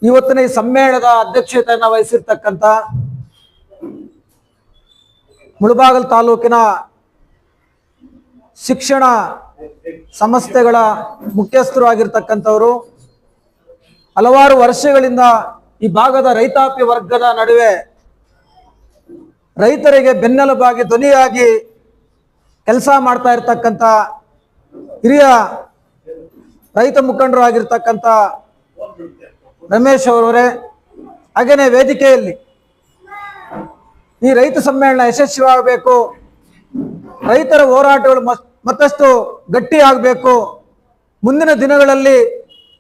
ಇವತ್ತಿನ ಈ ಸಮ್ಮೇಳನದ ಅಧ್ಯಕ್ಷತೆಯನ್ನು ವಹಿಸಿರ್ತಕ್ಕಂಥ ಮುಳಬಾಗಿಲು ತಾಲೂಕಿನ ಶಿಕ್ಷಣ ಸಂಸ್ಥೆಗಳ ಮುಖ್ಯಸ್ಥರು ಆಗಿರ್ತಕ್ಕಂಥವರು, ಹಲವಾರು ವರ್ಷಗಳಿಂದ ಈ ಭಾಗದ ರೈತಾಪಿ ವರ್ಗದ ನಡುವೆ ರೈತರಿಗೆ ಬೆನ್ನೆಲುಬಾಗಿ ಧ್ವನಿಯಾಗಿ ಕೆಲಸ ಮಾಡ್ತಾ ಇರ್ತಕ್ಕಂಥ ಹಿರಿಯ ರೈತ ಮುಖಂಡರು ಆಗಿರ್ತಕ್ಕಂಥ ರಮೇಶ್ ಅವರವರೇ, ಹಾಗೇನೆ ವೇದಿಕೆಯಲ್ಲಿ ಈ ರೈತ ಸಮ್ಮೇಳನ ಯಶಸ್ವಿಯಾಗಬೇಕು, ರೈತರ ಹೋರಾಟಗಳು ಮತ್ತಷ್ಟು ಗಟ್ಟಿ ಆಗಬೇಕು, ಮುಂದಿನ ದಿನಗಳಲ್ಲಿ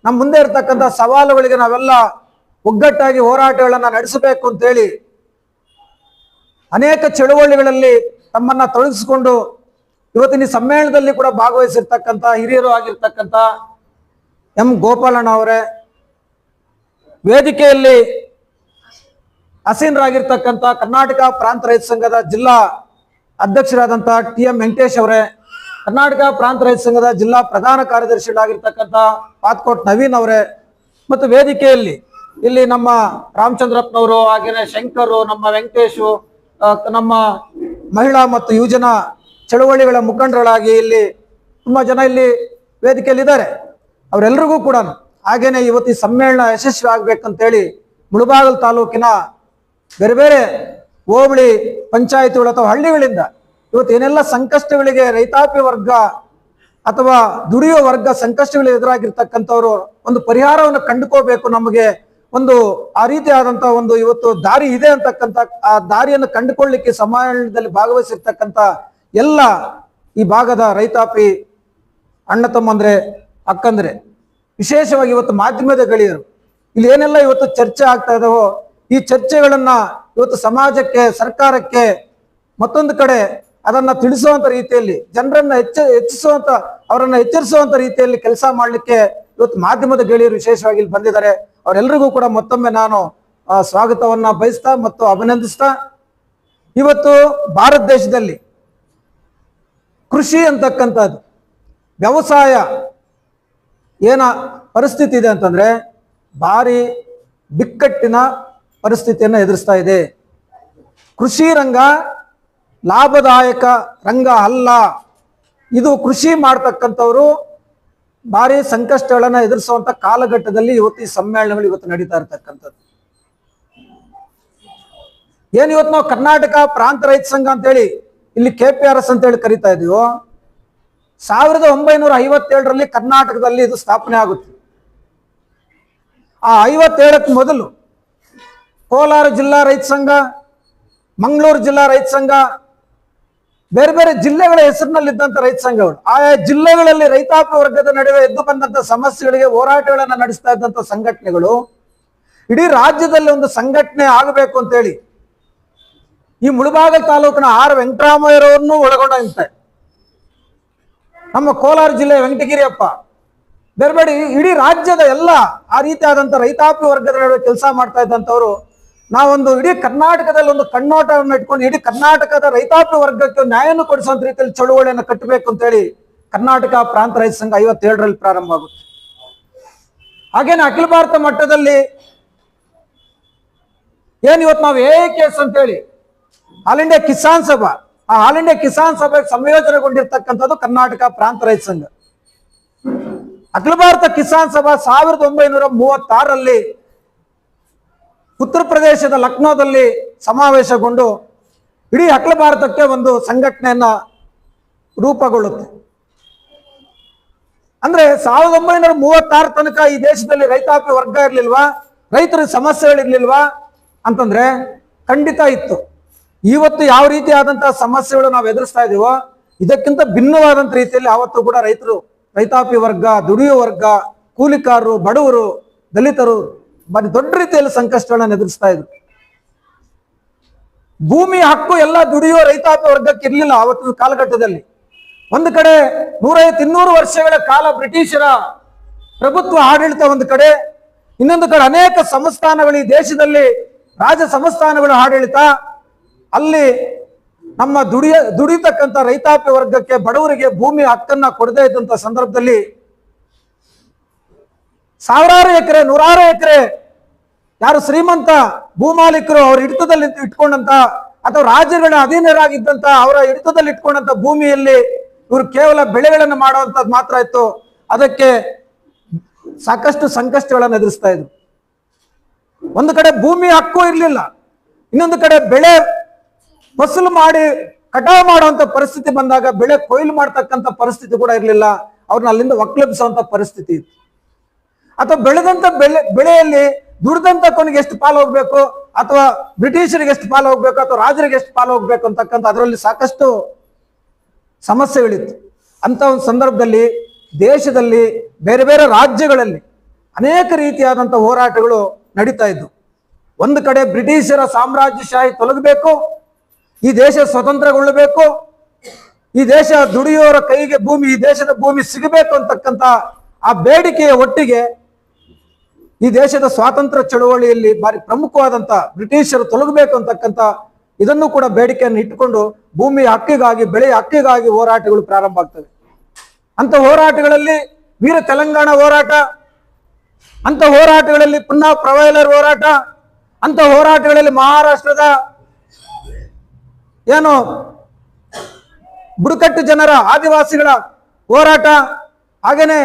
ನಮ್ಮ ಮುಂದೆ ಇರತಕ್ಕಂಥ ಸವಾಲುಗಳಿಗೆ ನಾವೆಲ್ಲ ಒಗ್ಗಟ್ಟಾಗಿ ಹೋರಾಟಗಳನ್ನು ನಡೆಸಬೇಕು ಅಂತೇಳಿ ಅನೇಕ ಚಳುವಳಿಗಳಲ್ಲಿ ತಮ್ಮನ್ನ ತೊಡಗಿಸಿಕೊಂಡು ಇವತ್ತಿನ ಸಮ್ಮೇಳನದಲ್ಲಿ ಕೂಡ ಭಾಗವಹಿಸಿರ್ತಕ್ಕಂಥ ಹಿರಿಯರು ಆಗಿರ್ತಕ್ಕಂಥ ಎಂ ಗೋಪಾಲಣ್ಣ ಅವರೇ, ವೇದಿಕೆಯಲ್ಲಿ ಆಸೀನರಾಗಿರ್ತಕ್ಕಂಥ ಕರ್ನಾಟಕ ಪ್ರಾಂತ ರೈತ ಸಂಘದ ಜಿಲ್ಲಾ ಅಧ್ಯಕ್ಷರಾದಂಥ ಟಿ.ಎಂ. ವೆಂಕಟೇಶ್ ಅವರೇ, ಕರ್ನಾಟಕ ಪ್ರಾಂತ ರೈತ ಸಂಘದ ಜಿಲ್ಲಾ ಪ್ರಧಾನ ಕಾರ್ಯದರ್ಶಿಗಳಾಗಿರ್ತಕ್ಕಂಥ ಪಾತ್ಕೋಟ್ ನವೀನ್ ಅವರೇ, ಮತ್ತು ವೇದಿಕೆಯಲ್ಲಿ ಇಲ್ಲಿ ನಮ್ಮ ರಾಮಚಂದ್ರಪ್ಪನವರು, ಹಾಗೇನೆ ಶಂಕರು, ನಮ್ಮ ವೆಂಕಟೇಶು, ನಮ್ಮ ಮಹಿಳಾ ಮತ್ತು ಯುವಜನ ಚಳವಳಿಗಳ ಮುಖಂಡರುಗಳಾಗಿ ಇಲ್ಲಿ ತುಂಬ ಜನ ಇಲ್ಲಿ ವೇದಿಕೆಯಲ್ಲಿ ಇದ್ದಾರೆ. ಅವರೆಲ್ಲರಿಗೂ ಕೂಡ ಹಾಗೇನೆ ಇವತ್ತು ಈ ಸಮ್ಮೇಳನ ಯಶಸ್ವಿ ಆಗ್ಬೇಕಂತೇಳಿ ಮುಳಬಾಗಿಲು ತಾಲೂಕಿನ ಬೇರೆ ಬೇರೆ ಹೋಬಳಿ ಪಂಚಾಯಿತಿಗಳು ಅಥವಾ ಹಳ್ಳಿಗಳಿಂದ ಇವತ್ತು ಏನೆಲ್ಲ ಸಂಕಷ್ಟಗಳಿಗೆ ರೈತಾಪಿ ವರ್ಗ ಅಥವಾ ದುಡಿಯುವ ವರ್ಗ ಸಂಕಷ್ಟಗಳಿಗೆ ಎದುರಾಗಿರ್ತಕ್ಕಂಥವ್ರು ಒಂದು ಪರಿಹಾರವನ್ನು ಕಂಡುಕೋಬೇಕು, ನಮಗೆ ಒಂದು ಆ ರೀತಿಯಾದಂಥ ಒಂದು ಇವತ್ತು ದಾರಿ ಇದೆ ಅಂತಕ್ಕಂಥ ಆ ದಾರಿಯನ್ನು ಕಂಡುಕೊಳ್ಳಿಕ್ಕೆ ಸಮ್ಮೇಳನದಲ್ಲಿ ಭಾಗವಹಿಸಿರ್ತಕ್ಕಂಥ ಎಲ್ಲ ಈ ಭಾಗದ ರೈತಾಪಿ ಅಣ್ಣ ತಮ್ಮಂದ್ರೆ, ಅಕ್ಕಂದ್ರೆ, ವಿಶೇಷವಾಗಿ ಇವತ್ತು ಮಾಧ್ಯಮದ ಗೆಳೆಯರು, ಇಲ್ಲಿ ಏನೆಲ್ಲ ಇವತ್ತು ಚರ್ಚೆ ಆಗ್ತಾ ಇದಾವೋ ಈ ಚರ್ಚೆಗಳನ್ನ ಇವತ್ತು ಸಮಾಜಕ್ಕೆ, ಸರ್ಕಾರಕ್ಕೆ ಮತ್ತೊಂದು ಕಡೆ ಅದನ್ನ ತಿಳಿಸುವಂತ ರೀತಿಯಲ್ಲಿ, ಜನರನ್ನ ಹೆಚ್ಚಿಸುವಂತ, ಅವರನ್ನ ಎಚ್ಚರಿಸುವಂತ ರೀತಿಯಲ್ಲಿ ಕೆಲಸ ಮಾಡಲಿಕ್ಕೆ ಇವತ್ತು ಮಾಧ್ಯಮದ ಗೆಳೆಯರು ವಿಶೇಷವಾಗಿ ಇಲ್ಲಿ ಬಂದಿದ್ದಾರೆ. ಅವರೆಲ್ಲರಿಗೂ ಕೂಡ ಮತ್ತೊಮ್ಮೆ ನಾನು ಸ್ವಾಗತವನ್ನ ಬಯಸ್ತಾ ಮತ್ತು ಅಭಿನಂದಿಸ್ತಾ, ಇವತ್ತು ಭಾರತ ದೇಶದಲ್ಲಿ ಕೃಷಿ ಅಂತಕ್ಕಂಥದ್ದು, ವ್ಯವಸಾಯ ಏನ ಪರಿಸ್ಥಿತಿ ಇದೆ ಅಂತಂದ್ರೆ ಭಾರಿ ಬಿಕ್ಕಟ್ಟಿನ ಪರಿಸ್ಥಿತಿಯನ್ನು ಎದುರಿಸ್ತಾ ಇದೆ. ಕೃಷಿ ರಂಗ ಲಾಭದಾಯಕ ರಂಗ ಅಲ್ಲ. ಇದು ಕೃಷಿ ಮಾಡ್ತಕ್ಕಂಥವ್ರು ಭಾರಿ ಸಂಕಷ್ಟಗಳನ್ನ ಎದುರಿಸುವಂತ ಕಾಲಘಟ್ಟದಲ್ಲಿ ಇವತ್ತು ಈ ಸಮ್ಮೇಳನಗಳು ಇವತ್ತು ನಡೀತಾ ಇರ್ತಕ್ಕಂಥದ್ದು. ಏನ್ ಇವತ್ತು ನಾವು ಕರ್ನಾಟಕ ಪ್ರಾಂತ ರೈತ ಸಂಘ ಅಂತೇಳಿ ಇಲ್ಲಿ KPRS ಅಂತೇಳಿ ಕರಿತಾ ಇದೀವೋ, 1957ರಲ್ಲಿ ಕರ್ನಾಟಕದಲ್ಲಿ ಇದು ಸ್ಥಾಪನೆ ಆಗುತ್ತೆ. ಆ 57ಕ್ಕೆ ಮೊದಲು ಕೋಲಾರ ಜಿಲ್ಲಾ ರೈತ ಸಂಘ, ಮಂಗಳೂರು ಜಿಲ್ಲಾ ರೈತ ಸಂಘ, ಬೇರೆ ಬೇರೆ ಜಿಲ್ಲೆಗಳ ಹೆಸರಿನಲ್ಲಿದ್ದಂಥ ರೈತ ಸಂಘಗಳು, ಆಯಾ ಜಿಲ್ಲೆಗಳಲ್ಲಿ ರೈತಾಪಿ ವರ್ಗದ ನಡುವೆ ಎದ್ದು ಬಂದಂಥ ಸಮಸ್ಯೆಗಳಿಗೆ ಹೋರಾಟಗಳನ್ನು ನಡೆಸ್ತಾ ಇದ್ದಂಥ ಸಂಘಟನೆಗಳು ಇಡೀ ರಾಜ್ಯದಲ್ಲಿ ಒಂದು ಸಂಘಟನೆ ಆಗಬೇಕು ಅಂತೇಳಿ ಈ ಮುಳಬಾಗಿಲು ತಾಲೂಕಿನ ಆರ್ ವೆಂಕಟರಾಮಯ್ಯರವರನ್ನು ಒಳಗೊಂಡಂತೆ ನಮ್ಮ ಕೋಲಾರ ಜಿಲ್ಲೆಯ ವೆಂಕಟಗಿರಿಯಪ್ಪ, ಬೇರೆ ಬೇರೆ ಇಡೀ ರಾಜ್ಯದ ಎಲ್ಲ ಆ ರೀತಿಯಾದಂಥ ರೈತಾಪಿ ವರ್ಗದ ನಡುವೆ ಕೆಲಸ ಮಾಡ್ತಾ ಇದ್ದಂಥವ್ರು, ನಾವೊಂದು ಇಡೀ ಕರ್ನಾಟಕದಲ್ಲಿ ಒಂದು ಕಣ್ಣೋಟವನ್ನು ಇಟ್ಕೊಂಡು ಇಡೀ ಕರ್ನಾಟಕದ ರೈತಾಪಿ ವರ್ಗಕ್ಕೆ ನ್ಯಾಯವನ್ನು ಕೊಡಿಸುವಂತ ರೀತಿಯಲ್ಲಿ ಚಳುವಳಿಯನ್ನು ಕಟ್ಟಬೇಕು ಅಂತೇಳಿ ಕರ್ನಾಟಕ ಪ್ರಾಂತ ರೈತ ಸಂಘ 57ರಲ್ಲಿ ಪ್ರಾರಂಭ ಆಗುತ್ತೆ. ಹಾಗೇನೆ ಅಖಿಲ ಭಾರತ ಮಟ್ಟದಲ್ಲಿ ಏನ್ ಇವತ್ತು ನಾವು AIKS ಅಂತೇಳಿ ಆಲ್ ಇಂಡಿಯಾ ಕಿಸಾನ್ ಸಭಾ, ಆ ಆಲ್ ಇಂಡಿಯಾ ಕಿಸಾನ್ ಸಭೆಗೆ ಸಂಯೋಜನೆಗೊಂಡಿರ್ತಕ್ಕಂಥದ್ದು ಕರ್ನಾಟಕ ಪ್ರಾಂತ ರೈತ ಸಂಘ. ಅಖಿಲ ಭಾರತ ಕಿಸಾನ್ ಸಭಾ 1936ರಲ್ಲಿ ಉತ್ತರ ಪ್ರದೇಶದ ಲಕ್ನೋದಲ್ಲಿ ಸಮಾವೇಶಗೊಂಡು ಇಡೀ ಅಖಿಲ ಭಾರತಕ್ಕೆ ಒಂದು ಸಂಘಟನೆಯನ್ನ ರೂಪುಗೊಳ್ಳುತ್ತೆ. ಅಂದ್ರೆ 1936 ತನಕ ಈ ದೇಶದಲ್ಲಿ ರೈತಾಪಿ ವರ್ಗ ಇರ್ಲಿಲ್ವಾ, ರೈತರ ಸಮಸ್ಯೆಗಳಿರ್ಲಿಲ್ವಾ ಅಂತಂದ್ರೆ ಖಂಡಿತ ಇತ್ತು. ಇವತ್ತು ಯಾವ ರೀತಿಯಾದಂತಹ ಸಮಸ್ಯೆಗಳು ನಾವು ಎದುರಿಸ್ತಾ ಇದೀವೋ ಇದಕ್ಕಿಂತ ಭಿನ್ನವಾದಂತ ರೀತಿಯಲ್ಲಿ ಅವತ್ತು ಕೂಡ ರೈತರು, ರೈತಾಪಿ ವರ್ಗ, ದುಡಿಯುವ ವರ್ಗ, ಕೂಲಿಕಾರರು, ಬಡವರು, ದಲಿತರು ಬರೀ ದೊಡ್ಡ ರೀತಿಯಲ್ಲಿ ಸಂಕಷ್ಟಗಳನ್ನು ಎದುರಿಸ್ತಾ ಇದ್ರು. ಭೂಮಿ ಹಕ್ಕು ಎಲ್ಲ ದುಡಿಯುವ ರೈತಾಪಿ ವರ್ಗಕ್ಕೆ ಇರಲಿಲ್ಲ ಆವತ್ತಿನ ಕಾಲಘಟ್ಟದಲ್ಲಿ. ಒಂದು ಕಡೆ 150-200 ವರ್ಷಗಳ ಕಾಲ ಬ್ರಿಟಿಷರ ಪ್ರಭುತ್ವ ಆಡಳಿತ ಒಂದು ಕಡೆ, ಇನ್ನೊಂದು ಕಡೆ ಅನೇಕ ಸಂಸ್ಥಾನಗಳು ಈ ದೇಶದಲ್ಲಿ ರಾಜ ಸಂಸ್ಥಾನಗಳ ಆಡಳಿತ. ಅಲ್ಲಿ ನಮ್ಮ ದುಡಿತಕ್ಕಂಥ ರೈತಾಪಿ ವರ್ಗಕ್ಕೆ, ಬಡವರಿಗೆ ಭೂಮಿ ಹಕ್ಕನ್ನ ಕೊಡದೇ ಇದ್ದಂತ ಸಂದರ್ಭದಲ್ಲಿ ಸಾವಿರಾರು ಎಕರೆ, ನೂರಾರು ಎಕರೆ ಯಾರು ಶ್ರೀಮಂತ ಭೂಮಾಲೀಕರು ಅವ್ರ ಹಿಡಿತದಲ್ಲಿ ಇಟ್ಕೊಂಡಂತ ಅಥವಾ ರಾಜ್ಯಗಳ ಅಧೀನರಾಗಿದ್ದಂತ ಅವರ ಹಿಡಿತದಲ್ಲಿ ಇಟ್ಕೊಂಡಂತ ಭೂಮಿಯಲ್ಲಿ ಇವರು ಕೇವಲ ಬೆಳೆಗಳನ್ನು ಮಾಡುವಂತದ್ದು ಮಾತ್ರ ಇತ್ತು. ಅದಕ್ಕೆ ಸಾಕಷ್ಟು ಸಂಕಷ್ಟಗಳನ್ನು ಎದುರಿಸ್ತಾ ಇದ್ರು. ಒಂದು ಕಡೆ ಭೂಮಿ ಹಕ್ಕು ಇರಲಿಲ್ಲ, ಇನ್ನೊಂದು ಕಡೆ ಬೆಳೆ ಫಸಲು ಮಾಡಿ ಕಟಾವು ಮಾಡುವಂತ ಪರಿಸ್ಥಿತಿ ಬಂದಾಗ ಬೆಳೆ ಕೊಯ್ಲು ಮಾಡ್ತಕ್ಕಂಥ ಪರಿಸ್ಥಿತಿ ಕೂಡ ಇರಲಿಲ್ಲ. ಅವ್ರನ್ನ ಅಲ್ಲಿಂದ ಒಕ್ಕಲೆಬ್ಬಿಸುವಂತ ಪರಿಸ್ಥಿತಿ ಇತ್ತು. ಅಥವಾ ಬೆಳೆದಂತ ಬೆಳೆಯಲ್ಲಿ ದುಡ್ದಂತ ಕೊನೆಗೆ ಎಷ್ಟು ಪಾಲು ಹೋಗ್ಬೇಕು, ಅಥವಾ ಬ್ರಿಟಿಷರಿಗೆ ಎಷ್ಟು ಪಾಲು ಹೋಗ್ಬೇಕು, ಅಥವಾ ರಾಜರಿಗೆ ಎಷ್ಟು ಪಾಲು ಹೋಗ್ಬೇಕು ಅಂತಕ್ಕಂಥ ಅದರಲ್ಲಿ ಸಾಕಷ್ಟು ಸಮಸ್ಯೆಗಳಿತ್ತು. ಅಂತ ಒಂದು ಸಂದರ್ಭದಲ್ಲಿ ದೇಶದಲ್ಲಿ ಬೇರೆ ಬೇರೆ ರಾಜ್ಯಗಳಲ್ಲಿ ಅನೇಕ ರೀತಿಯಾದಂಥ ಹೋರಾಟಗಳು ನಡೀತಾ ಇದ್ವು. ಒಂದು ಕಡೆ ಬ್ರಿಟಿಷರ ಸಾಮ್ರಾಜ್ಯಶಾಹಿ ತೊಲಗಬೇಕು, ಈ ದೇಶ ಸ್ವತಂತ್ರಗೊಳ್ಳಬೇಕು, ಈ ದೇಶ ದುಡಿಯೋರ ಕೈಗೆ ಭೂಮಿ, ಈ ದೇಶದ ಭೂಮಿ ಸಿಗಬೇಕು ಅಂತಕ್ಕಂಥ ಆ ಬೇಡಿಕೆಯ ಒಟ್ಟಿಗೆ ಈ ದೇಶದ ಸ್ವಾತಂತ್ರ್ಯ ಚಳುವಳಿಯಲ್ಲಿ ಭಾರಿ ಪ್ರಮುಖವಾದಂಥ ಬ್ರಿಟಿಷರು ತೊಲಗಬೇಕು ಅಂತಕ್ಕಂಥ ಇದನ್ನು ಕೂಡ ಬೇಡಿಕೆಯನ್ನು ಇಟ್ಟುಕೊಂಡು ಭೂಮಿಯ ಹಕ್ಕಿಗಾಗಿ, ಬೆಳೆಯ ಹಕ್ಕಿಗಾಗಿ ಹೋರಾಟಗಳು ಪ್ರಾರಂಭ ಆಗ್ತವೆ. ಅಂತ ಹೋರಾಟಗಳಲ್ಲಿ ವೀರ ತೆಲಂಗಾಣ ಹೋರಾಟ, ಅಂತ ಹೋರಾಟಗಳಲ್ಲಿ ಪುನಃ ಪ್ರವೈಲರ್ ಹೋರಾಟ, ಅಂತ ಹೋರಾಟಗಳಲ್ಲಿ ಮಹಾರಾಷ್ಟ್ರದ ಏನು ಬುಡಕಟ್ಟು ಜನರ ಆದಿವಾಸಿಗಳ ಹೋರಾಟ, ಹಾಗೇನೆ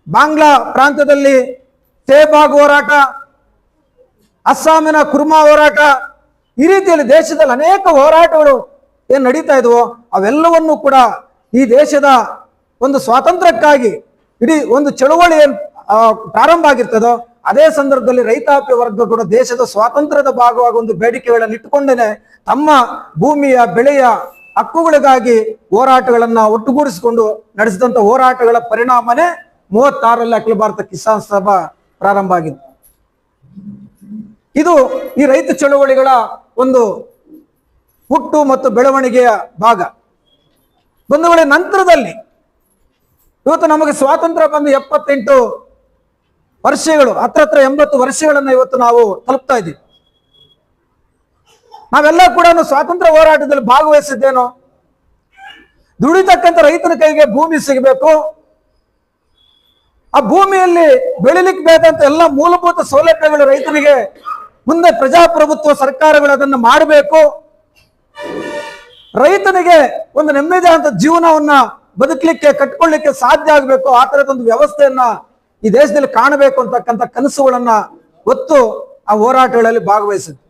ಬಾಂಗ್ಲಾ ಪ್ರಾಂತ್ಯದಲ್ಲಿ ತೇಬಾಗ್ ಹೋರಾಟ, ಅಸ್ಸಾಮಿನ ಕುರ್ಮಾ ಹೋರಾಟ, ಈ ರೀತಿಯಲ್ಲಿ ದೇಶದಲ್ಲಿ ಅನೇಕ ಹೋರಾಟಗಳು ಏನು ನಡೀತಾ ಇದ್ವೋ ಅವೆಲ್ಲವನ್ನೂ ಕೂಡ ಈ ದೇಶದ ಒಂದು ಸ್ವಾತಂತ್ರ್ಯಕ್ಕಾಗಿ ಇಡೀ ಒಂದು ಚಳುವಳಿ ಏನು ಪ್ರಾರಂಭ ಆಗಿರ್ತದೋ ಅದೇ ಸಂದರ್ಭದಲ್ಲಿ ರೈತಾಪಿ ವರ್ಗ ಕೂಡ ದೇಶದ ಸ್ವಾತಂತ್ರ್ಯದ ಭಾಗವಾಗಿ ಒಂದು ಬೇಡಿಕೆಗಳನ್ನು ಇಟ್ಟುಕೊಂಡೇನೆ ತಮ್ಮ ಭೂಮಿಯ ಬೆಳೆಯ ಹಕ್ಕುಗಳಿಗಾಗಿ ಹೋರಾಟಗಳನ್ನ ಒಟ್ಟುಗೂಡಿಸಿಕೊಂಡು ನಡೆಸಿದಂತ ಹೋರಾಟಗಳ ಪರಿಣಾಮನೇ 36ರಲ್ಲಿ ಅಖಿಲ ಭಾರತ ಕಿಸಾನ್ ಸಭಾ ಪ್ರಾರಂಭ ಆಗಿತ್ತು. ಇದು ಈ ರೈತ ಚಳುವಳಿಗಳ ಒಂದು ಹುಟ್ಟು ಮತ್ತು ಬೆಳವಣಿಗೆಯ ಭಾಗ. ಬಂಧುಗಳೇ, ನಂತರದಲ್ಲಿ ಇವತ್ತು ನಮಗೆ ಸ್ವಾತಂತ್ರ್ಯ ಬಂದು 78 ವರ್ಷಗಳು, ಹತ್ರ 80 ವರ್ಷಗಳನ್ನ ಇವತ್ತು ನಾವು ತಲುಪ್ತಾ ಇದ್ದೀವಿ. ನಾವೆಲ್ಲ ಕೂಡ ಸ್ವಾತಂತ್ರ್ಯ ಹೋರಾಟದಲ್ಲಿ ಭಾಗವಹಿಸಿದ್ದೇನೋ, ದುಡಿತಕ್ಕಂಥ ರೈತನ ಕೈಗೆ ಭೂಮಿ ಸಿಗಬೇಕು, ಆ ಭೂಮಿಯಲ್ಲಿ ಬೆಳಿಲಿಕ್ಕೆ ಬೇಕಾದಂತ ಎಲ್ಲ ಮೂಲಭೂತ ಸೌಲಭ್ಯಗಳು ರೈತನಿಗೆ ಮುಂದೆ ಪ್ರಜಾಪ್ರಭುತ್ವ ಸರ್ಕಾರಗಳು ಅದನ್ನು ಮಾಡಬೇಕು, ರೈತನಿಗೆ ಒಂದು ನೆಮ್ಮದಿಯಾದಂತ ಜೀವನವನ್ನ ಬದುಕಲಿಕ್ಕೆ ಕಟ್ಕೊಳ್ಳಿಕ್ಕೆ ಸಾಧ್ಯ ಆಗಬೇಕು, ಆ ತರದೊಂದು ವ್ಯವಸ್ಥೆಯನ್ನ ಈ ದೇಶದಲ್ಲಿ ಕಾಣಬೇಕು ಅಂತಕ್ಕಂಥ ಕನಸುಗಳನ್ನ ಹೊತ್ತು ಆ ಹೋರಾಟಗಳಲ್ಲಿ ಭಾಗವಹಿಸಿದ್ರು.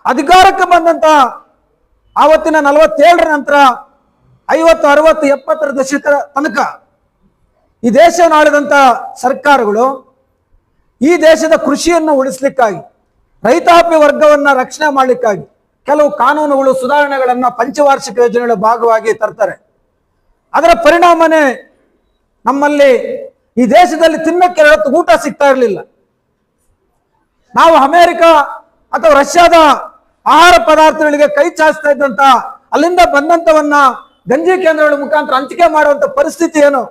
ಅಧಿಕಾರಕ್ಕೆ ಬಂದಂತ ಆವತ್ತಿನ 47ರ ನಂತರ 50, 60, 70ರ ದಶಕದ ತನಕ ಈ ದೇಶವನ್ನು ಆಳಿದಂತ ಸರ್ಕಾರಗಳು ಈ ದೇಶದ ಕೃಷಿಯನ್ನು ಉಳಿಸ್ಲಿಕ್ಕಾಗಿ, ರೈತಾಪಿ ವರ್ಗವನ್ನ ರಕ್ಷಣೆ ಮಾಡ್ಲಿಕ್ಕಾಗಿ ಕೆಲವು ಕಾನೂನುಗಳು, ಸುಧಾರಣೆಗಳನ್ನ ಪಂಚವಾರ್ಷಿಕ ಯೋಜನೆಗಳ ಭಾಗವಾಗಿ ತರ್ತಾರೆ. ಅದರ ಪರಿಣಾಮನೇ ನಮ್ಮಲ್ಲಿ ಈ ದೇಶದಲ್ಲಿ ತಿನ್ನಕ್ಕೆ 2 ಹೊತ್ತು ಊಟ ಸಿಗ್ತಾ ಇರಲಿಲ್ಲ. ನಾವು ಅಮೆರಿಕ ಅಥವಾ ರಷ್ಯಾದ ಆಹಾರ ಪದಾರ್ಥಗಳಿಗೆ ಕೈ ಚಾಚ್ತಾ ಇದ್ದಂತ, ಅಲ್ಲಿಂದ ಬಂದಂತವನ್ನ ಗಂಜಿ ಕೇಂದ್ರಗಳ ಮುಖಾಂತರ ಹಂಚಿಕೆ ಮಾಡುವಂತ ಪರಿಸ್ಥಿತಿ ಏನು,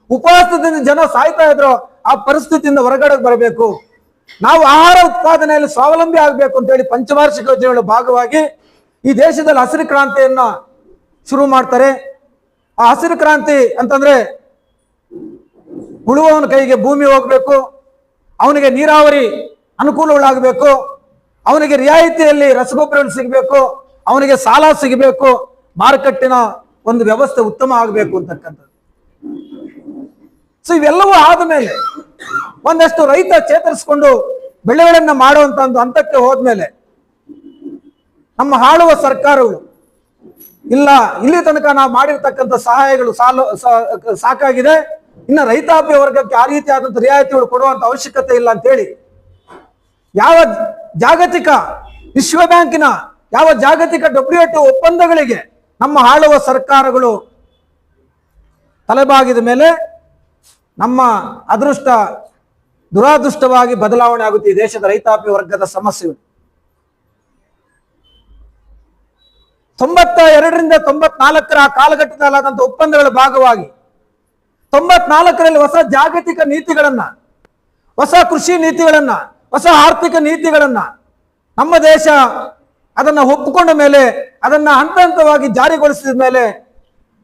ಉಪವಾಸದಿಂದ ಜನ ಸಾಯ್ತಾ ಇದ್ರು, ಆ ಪರಿಸ್ಥಿತಿಯಿಂದ ಹೊರಗಡೆ ಬರಬೇಕು, ನಾವು ಆಹಾರ ಉತ್ಪಾದನೆಯಲ್ಲಿ ಸ್ವಾವಲಂಬಿ ಆಗಬೇಕು ಅಂತ ಹೇಳಿ ಪಂಚವಾರ್ಷಿಕ ಯೋಜನೆಗಳ ಭಾಗವಾಗಿ ಈ ದೇಶದಲ್ಲಿ ಹಸಿರು ಕ್ರಾಂತಿಯನ್ನ ಶುರು ಮಾಡ್ತಾರೆ. ಆ ಹಸಿರು ಕ್ರಾಂತಿ ಅಂತಂದ್ರೆ ಉಳುವವನ ಕೈಗೆ ಭೂಮಿ ಹೋಗ್ಬೇಕು, ಅವನಿಗೆ ನೀರಾವರಿ ಅನುಕೂಲಗಳಾಗಬೇಕು, ಅವನಿಗೆ ರಿಯಾಯಿತಿಯಲ್ಲಿ ರಸಗೊಬ್ಬರಗಳು ಸಿಗಬೇಕು, ಅವನಿಗೆ ಸಾಲ ಸಿಗಬೇಕು, ಮಾರುಕಟ್ಟಿನ ಒಂದು ವ್ಯವಸ್ಥೆ ಉತ್ತಮ ಆಗಬೇಕು ಅಂತಕ್ಕಂಥದ್ದು. ಸೊ ಇವೆಲ್ಲವೂ ಆದ್ಮೇಲೆ ಒಂದಷ್ಟು ರೈತ ಚೇತರಿಸಿಕೊಂಡು ಬೆಳೆಗಳನ್ನ ಮಾಡುವಂತ ಒಂದು ಹಂತಕ್ಕೆ ಹೋದ್ಮೇಲೆ ನಮ್ಮ ಆಳುವ ಸರ್ಕಾರಗಳು ಇಲ್ಲ, ಇಲ್ಲಿ ತನಕ ನಾವು ಮಾಡಿರ್ತಕ್ಕಂಥ ಸಹಾಯಗಳು ಸಾಕಾಗಿದೆ, ಇನ್ನು ರೈತಾಪಿ ವರ್ಗಕ್ಕೆ ಆ ರೀತಿಯಾದಂಥ ರಿಯಾಯಿತಿಗಳು ಕೊಡುವಂತ ಅವಶ್ಯಕತೆ ಇಲ್ಲ ಅಂತೇಳಿ ಯಾವ ಜಾಗತಿಕ ವಿಶ್ವ ಬ್ಯಾಂಕಿನ ಯಾವ ಜಾಗತಿಕ WTO ಒಪ್ಪಂದಗಳಿಗೆ ನಮ್ಮ ಆಳುವ ಸರ್ಕಾರಗಳು ತಲೆಬಾಗಿದ ಮೇಲೆ ನಮ್ಮ ಅದೃಷ್ಟ ದುರಾದೃಷ್ಟವಾಗಿ ಬದಲಾವಣೆ ಆಗುತ್ತೆ ಈ ದೇಶದ ರೈತಾಪಿ ವರ್ಗದ ಸಮಸ್ಯೆಗಳು. 92ರಿಂದ 94ರ ಕಾಲಘಟ್ಟದಲ್ಲಾದಂಥ ಒಪ್ಪಂದಗಳ ಭಾಗವಾಗಿ 94ರಲ್ಲಿ ಹೊಸ ಜಾಗತಿಕ ನೀತಿಗಳನ್ನ, ಹೊಸ ಕೃಷಿ ನೀತಿಗಳನ್ನ, ಹೊಸ ಆರ್ಥಿಕ ನೀತಿಗಳನ್ನ ನಮ್ಮ ದೇಶ ಅದನ್ನ ಒಪ್ಪಿಕೊಂಡ ಮೇಲೆ, ಅದನ್ನ ಹಂತ ಹಂತವಾಗಿ ಜಾರಿಗೊಳಿಸಿದ ಮೇಲೆ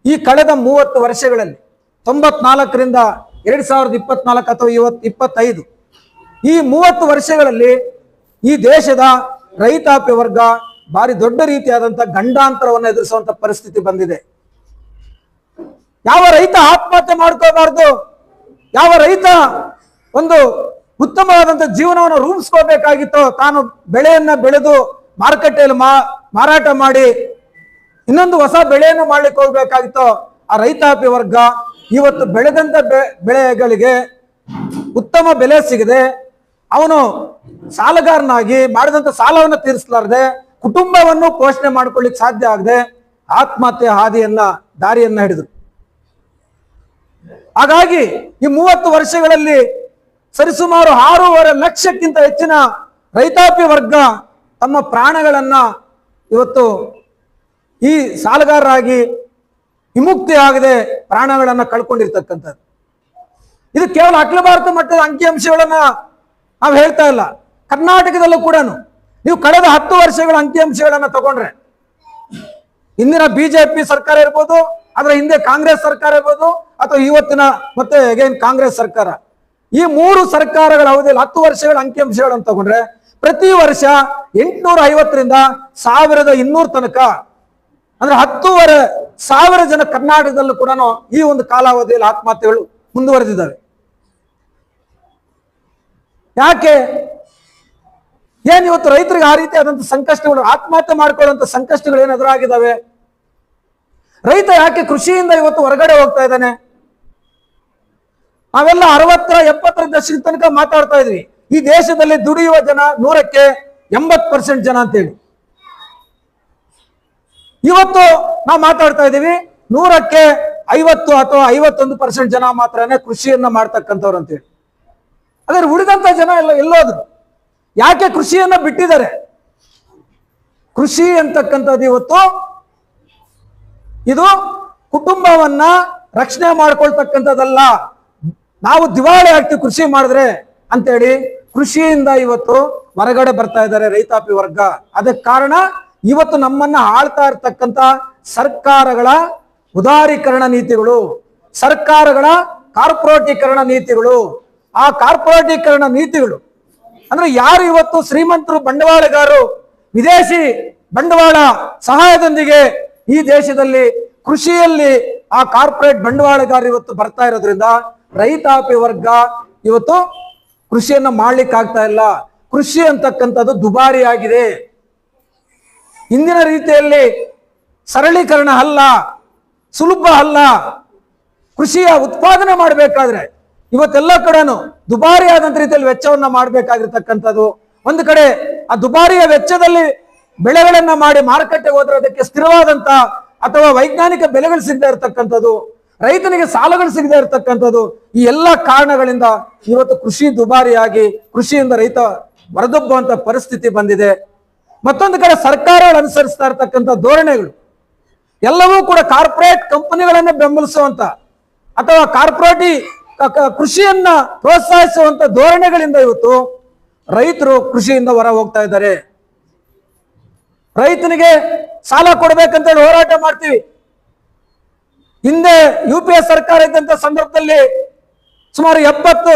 ಈ ಕಳೆದ 30 ವರ್ಷಗಳಲ್ಲಿ 94ರಿಂದ 2024 ಅಥವಾ 25 ಈ 30 ವರ್ಷಗಳಲ್ಲಿ ಈ ದೇಶದ ರೈತಾಪಿ ವರ್ಗ ಭಾರಿ ದೊಡ್ಡ ರೀತಿಯಾದಂತಹ ಗಂಡಾಂತರವನ್ನು ಎದುರಿಸುವಂತ ಪರಿಸ್ಥಿತಿ ಬಂದಿದೆ. ಯಾವ ರೈತ ಆತ್ಮಹತ್ಯೆ ಮಾಡ್ಕೋಬಾರ್ದು, ಯಾವ ರೈತ ಒಂದು ಉತ್ತಮವಾದಂತ ಜೀವನವನ್ನು ರೂಪಿಸ್ಕೋಬೇಕಾಗಿತ್ತೋ, ತಾನು ಬೆಳೆಯನ್ನ ಬೆಳೆದು ಮಾರುಕಟ್ಟೆಯಲ್ಲಿ ಮಾರಾಟ ಮಾಡಿ ಇನ್ನೊಂದು ಹೊಸ ಬೆಳೆಯನ್ನು ಮಾಡ್ಲಿಕ್ಕೆ ಹೋಗ್ಬೇಕಾಗಿತ್ತೋ, ಆ ರೈತಾಪಿ ವರ್ಗ ಇವತ್ತು ಬೆಳೆದಂತ ಬೆಳೆಗಳಿಗೆ ಉತ್ತಮ ಬೆಲೆ ಸಿಗದೆ ಅವನು ಸಾಲಗಾರನಾಗಿ ಮಾಡಿದಂತ ಸಾಲವನ್ನು ತೀರಿಸಲಾರದೆ ಕುಟುಂಬವನ್ನು ಪೋಷಣೆ ಮಾಡ್ಕೊಳ್ಳಿಕ್ಕೆ ಸಾಧ್ಯ ಆಗದೆ ಆತ್ಮಹತ್ಯೆ ದಾರಿಯನ್ನ ಹಿಡಿದ್ರು. ಹಾಗಾಗಿ ಈ 30 ವರ್ಷಗಳಲ್ಲಿ ಸರಿಸುಮಾರು 6.5 ಲಕ್ಷಕ್ಕಿಂತ ಹೆಚ್ಚಿನ ರೈತಾಪಿ ವರ್ಗ ತಮ್ಮ ಪ್ರಾಣಗಳನ್ನ ಇವತ್ತು ಈ ಸಾಲಗಾರರಾಗಿ ವಿಮುಕ್ತಿ ಆಗದೆ ಪ್ರಾಣಗಳನ್ನ ಕಳ್ಕೊಂಡಿರ್ತಕ್ಕಂಥದ್ದು. ಇದು ಕೇವಲ ಅಖಿಲ ಭಾರತ ಮಟ್ಟದ ಅಂಕಿಅಂಶಗಳನ್ನ ನಾವು ಹೇಳ್ತಾ ಇಲ್ಲ. ಕರ್ನಾಟಕದಲ್ಲೂ ಕೂಡ ನೀವು ಕಳೆದ 10 ವರ್ಷಗಳ ಅಂಕಿಅಂಶಗಳನ್ನ ತಗೊಂಡ್ರೆ, ಇಂದಿನ ಬಿಜೆಪಿ ಸರ್ಕಾರ ಇರ್ಬೋದು, ಅದರ ಹಿಂದೆ ಕಾಂಗ್ರೆಸ್ ಸರ್ಕಾರ ಇರ್ಬೋದು, ಅಥವಾ ಇವತ್ತಿನ ಮತ್ತೆ ಅಗೇನ್ ಕಾಂಗ್ರೆಸ್ ಸರ್ಕಾರ, ಈ 3 ಸರ್ಕಾರಗಳ ಅವಧಿಯಲ್ಲಿ 10 ವರ್ಷಗಳ ಅಂಕಿಅಂಶಗಳನ್ನು ತಗೊಂಡ್ರೆ ಪ್ರತಿ ವರ್ಷ 850ರಿಂದ 1200 ತನಕ, ಅಂದ್ರೆ 10,500 ಜನ ಕರ್ನಾಟಕದಲ್ಲೂ ಕೂಡ ಈ ಒಂದು ಕಾಲಾವಧಿಯಲ್ಲಿ ಆತ್ಮಹತ್ಯೆಗಳು ಮುಂದುವರೆದಿದ್ದಾವೆ. ಯಾಕೆ? ಏನ್ ಇವತ್ತು ರೈತರಿಗೆ ಆ ರೀತಿಯಾದಂತಹ ಸಂಕಷ್ಟಗಳು, ಆತ್ಮಹತ್ಯೆ ಮಾಡ್ಕೊಳ್ಳುವಂತ ಸಂಕಷ್ಟಗಳು ಏನು ಎದುರಾಗಿದ್ದಾವೆ? ರೈತ ಯಾಕೆ ಕೃಷಿಯಿಂದ ಇವತ್ತು ಹೊರಗಡೆ ಹೋಗ್ತಾ ಇದ್ದಾನೆ? ನಾವೆಲ್ಲ 60, 70 ದಶಕದ ತನಕ ಮಾತಾಡ್ತಾ ಇದ್ವಿ, ಈ ದೇಶದಲ್ಲಿ ದುಡಿಯುವ ಜನ 100ಕ್ಕೆ 80% ಜನ ಅಂತೇಳಿ. ಇವತ್ತು ನಾವು ಮಾತಾಡ್ತಾ ಇದ್ದೀವಿ 100ಕ್ಕೆ 50 ಅಥವಾ 51% ಜನ ಮಾತ್ರನೇ ಕೃಷಿಯನ್ನ ಮಾಡ್ತಕ್ಕಂಥವ್ರು ಅಂತೇಳಿ. ಅದೇ ಉಳಿದಂತ ಜನ ಎಲ್ಲೋದ್ರು? ಯಾಕೆ ಕೃಷಿಯನ್ನ ಬಿಟ್ಟಿದ್ದಾರೆ? ಕೃಷಿ ಅಂತಕ್ಕಂಥದ್ದು ಇವತ್ತು ಇದು ಕುಟುಂಬವನ್ನ ರಕ್ಷಣೆ ಮಾಡ್ಕೊಳ್ತಕ್ಕಂಥದ್ದಲ್ಲ. ನಾವು ದಿವಾಳಿ ಆಗ್ತೀವಿ ಕೃಷಿ ಮಾಡಿದ್ರೆ ಅಂತೇಳಿ ಕೃಷಿಯಿಂದ ಇವತ್ತು ಹೊರಗಡೆ ಬರ್ತಾ ಇದ್ದಾರೆ ರೈತಾಪಿ ವರ್ಗ. ಅದಕ್ಕೆ ಕಾರಣ ಇವತ್ತು ನಮ್ಮನ್ನ ಆಳ್ತಾ ಇರ್ತಕ್ಕಂಥ ಸರ್ಕಾರಗಳ ಉದಾರೀಕರಣ ನೀತಿಗಳು, ಸರ್ಕಾರಗಳ ಕಾರ್ಪೊರೇಟೀಕರಣ ನೀತಿಗಳು. ಆ ಕಾರ್ಪೊರೇಟೀಕರಣ ನೀತಿಗಳು ಅಂದ್ರೆ ಯಾರು ಇವತ್ತು ಶ್ರೀಮಂತರು, ಬಂಡವಾಳಗಾರರು, ವಿದೇಶಿ ಬಂಡವಾಳ ಸಹಾಯದೊಂದಿಗೆ ಈ ದೇಶದಲ್ಲಿ ಕೃಷಿಯಲ್ಲಿ ಆ ಕಾರ್ಪೊರೇಟ್ ಬಂಡವಾಳಗಾರರು ಇವತ್ತು ಬರ್ತಾ ಇರೋದ್ರಿಂದ ರೈತಾಪಿ ವರ್ಗ ಇವತ್ತು ಕೃಷಿಯನ್ನ ಮಾಡ್ಲಿಕ್ಕೆ ಆಗ್ತಾ ಇಲ್ಲ. ಕೃಷಿ ಅಂತಕ್ಕಂಥದ್ದು ದುಬಾರಿ ಆಗಿದೆ. ಇಂದಿನ ರೀತಿಯಲ್ಲಿ ಸರಳೀಕರಣ ಅಲ್ಲ, ಸುಲಭ ಅಲ್ಲ. ಕೃಷಿಯ ಉತ್ಪಾದನೆ ಮಾಡಬೇಕಾದ್ರೆ ಇವತ್ತೆಲ್ಲ ಕಡೆನೂ ದುಬಾರಿ ಆದಂತ ರೀತಿಯಲ್ಲಿ ವೆಚ್ಚವನ್ನ ಮಾಡಬೇಕಾಗಿರ್ತಕ್ಕಂಥದ್ದು. ಒಂದು ಕಡೆ ಆ ದುಬಾರಿಯ ವೆಚ್ಚದಲ್ಲಿ ಬೆಳೆಗಳನ್ನ ಮಾಡಿ ಮಾರುಕಟ್ಟೆಗೆ ಹೋದ್ರೆ ಅದಕ್ಕೆ ಸ್ಥಿರವಾದಂತ ಅಥವಾ ವೈಜ್ಞಾನಿಕ ಬೆಲೆಗಳು ಸಿಗದೆ ಇರತಕ್ಕಂಥದ್ದು, ರೈತನಿಗೆ ಸಾಲಗಳು ಸಿಗದೆ ಇರತಕ್ಕಂಥದ್ದು, ಈ ಎಲ್ಲ ಕಾರಣಗಳಿಂದ ಇವತ್ತು ಕೃಷಿ ದುಬಾರಿಯಾಗಿ ಕೃಷಿಯಿಂದ ರೈತ ಹೊರದಬ್ಬುವಂತ ಪರಿಸ್ಥಿತಿ ಬಂದಿದೆ. ಮತ್ತೊಂದು ಕಡೆ ಸರ್ಕಾರಗಳು ಅನುಸರಿಸ್ತಾ ಇರ್ತಕ್ಕಂಥ ಧೋರಣೆಗಳು ಎಲ್ಲವೂ ಕೂಡ ಕಾರ್ಪೊರೇಟ್ ಕಂಪನಿಗಳನ್ನ ಬೆಂಬಲಿಸುವಂತ ಅಥವಾ ಕೃಷಿಯನ್ನ ಪ್ರೋತ್ಸಾಹಿಸುವಂತ ಧೋರಣೆಗಳಿಂದ ಇವತ್ತು ರೈತರು ಕೃಷಿಯಿಂದ ಹೊರ ಹೋಗ್ತಾ ಇದ್ದಾರೆ. ರೈತನಿಗೆ ಸಾಲ ಕೊಡ್ಬೇಕಂತ ಹೇಳಿ ಹೋರಾಟ ಮಾಡ್ತೀವಿ. ಹಿಂದೆ UPA ಸರ್ಕಾರ ಇದ್ದಂತ ಸಂದರ್ಭದಲ್ಲಿ ಸುಮಾರು 70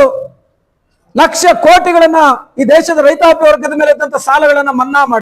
ಲಕ್ಷ ಕೋಟಿಗಳನ್ನ ಈ ದೇಶದ ರೈತಾಪಿ ವರ್ಗದ ಮೇಲೆ ಇದ್ದಂತ ಸಾಲಗಳನ್ನ ಮನ್ನಾ ಮಾಡಿ